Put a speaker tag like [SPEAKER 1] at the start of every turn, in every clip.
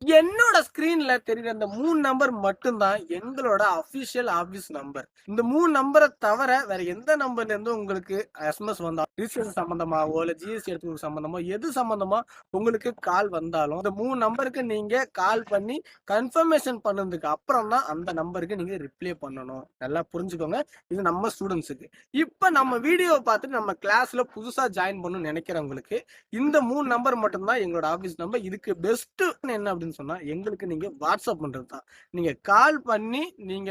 [SPEAKER 1] என்னோட ஸ்கிரீன்ல தெரியுற அந்த 3 நம்பர் மட்டும் தான் எங்களோட அபிஷியல் ஆபீஸ் நம்பர். இந்த 3 நம்பர தவிர வேற எந்த நம்பர்ல இருந்தும் உங்களுக்கு எஸ்எம்எஸ் வந்தா ரிஜிஸ்ட்ரேஷன் சம்பந்தமாவோ இல்ல ஜிஎஸ்டி எடுத்து சம்பந்தமோ எது சம்பந்தமா உங்களுக்கு கால் வந்தாலும் இந்த 3 நம்பருக்கு நீங்க கால் பண்ணி கன்ஃபர்மேஷன் பண்ணதுக்கு அப்புறம் தான் அந்த நம்பருக்கு நீங்க ரிப்ளை பண்ணணும். நல்லா புரிஞ்சுக்கோங்க. இது நம்ம ஸ்டூடெண்ட்ஸுக்கு. இப்ப நம்ம வீடியோ பார்த்துட்டு நம்ம கிளாஸ்ல புதுசா ஜாயின் பண்ணணும்னு நினைக்கிறவங்களுக்கு இந்த 3 நம்பர் மட்டும் தான் எங்களோட ஆபீஸ் நம்பர். இதுக்கு பெஸ்ட் என்ன அப்படின்னு சொன்னா எங்களுக்கு நீங்க வாட்ஸ்அப் பண்றது தான். நீங்க கால் பண்ணி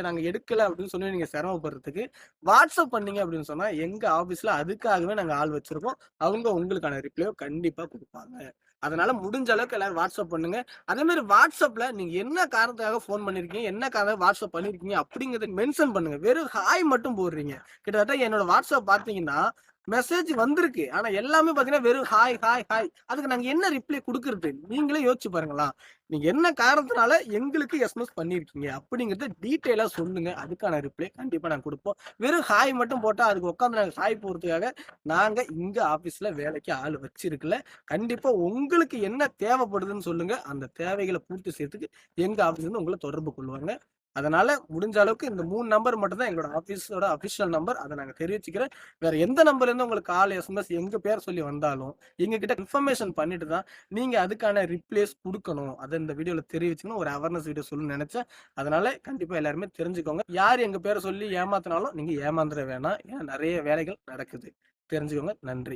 [SPEAKER 1] நாங்க எடுக்கல அப்படின்னு சொல்லி நீங்க சிரமப்படுறதுக்கு வாட்ஸ்அப் பண்ணீங்க அப்படின்னு சொன்னா எங்க ஆபீஸ்ல அதுக்காகவே நாங்க ஆள் வச்சிருக்கோம். அவங்க உங்களுக்கான ரிப்ளையோ கண்டிப்பா கொடுப்பாங்க. அதனால முடிஞ்ச அளவுக்கு எல்லாரும் வாட்ஸ்அப் பண்ணுங்க. அதே மாதிரி வாட்ஸ்அப்ல நீங்க என்ன காரணத்துக்காக போன் பண்ணிருக்கீங்க, என்ன காரணம் வாட்ஸ்அப் பண்ணிருக்கீங்க அப்படிங்கறத மென்ஷன் பண்ணுங்க. வெறும் ஹாய் மட்டும் போடுறீங்க. கிட்டத்தட்ட என்னோட வாட்ஸ்அப் பாத்தீங்கன்னா மெசேஜ் வந்திருக்கு. ஆனா எல்லாமே பாத்தீங்கன்னா வெறும் ஹாய் ஹாய் ஹாய். அதுக்கு நாங்க என்ன ரிப்ளை குடுக்குறது? நீங்களே யோசிச்சு பாருங்களா. நீங்க என்ன காரணத்தினால எங்களுக்கு எஸ்எம்எஸ் பண்ணிருக்கீங்க அப்படிங்கறத டீடைலா சொல்லுங்க. அதுக்கான ரிப்ளை கண்டிப்பா நாங்க கொடுப்போம். வெறும் ஹாய் மட்டும் போட்டா அதுக்கு உட்காந்து நாங்க ஹாய் போறதுக்காக நாங்க இங்க ஆபீஸ்ல வேலைக்கு ஆள் வச்சிருக்கல. கண்டிப்பா உங்களுக்கு என்ன தேவைப்படுதுன்னு சொல்லுங்க. அந்த தேவைகளை பூர்த்தி செய்யறதுக்கு எங்க ஆபீஸ்ல இருந்து உங்களை தொடர்பு கொள்வாங்க. அதனால முடிஞ்ச அளவுக்கு இந்த 3 நம்பர் மட்டும் தான் எங்களோட ஆபீஸோட அபிஷியல் நம்பர். அதை நாங்க தெரிவிச்சுக்கிறேன். வேற எந்த நம்பர்ல இருந்து உங்களுக்கு கால் எஸ்எம்எஸ் எங்க பேர் சொல்லி வந்தாலும் எங்க கிட்ட இன்ஃபர்மேஷன் பண்ணிட்டு தான் நீங்க அதுக்கான ரிப்ளேஸ் கொடுக்கணும். அதை இந்த வீடியோல தெரிவிச்சுக்கணும். ஒரு அவேர்னஸ் வீடியோ சொல்லணும்னு நினைச்சேன். அதனால கண்டிப்பா எல்லாருமே தெரிஞ்சுக்கோங்க. யார் எங்க பேரை சொல்லி ஏமாத்தினாலும் நீங்க ஏமாந்துட வேணாம். ஏன்னா நிறைய வேலைகள் நடக்குது. தெரிஞ்சுக்கோங்க. நன்றி.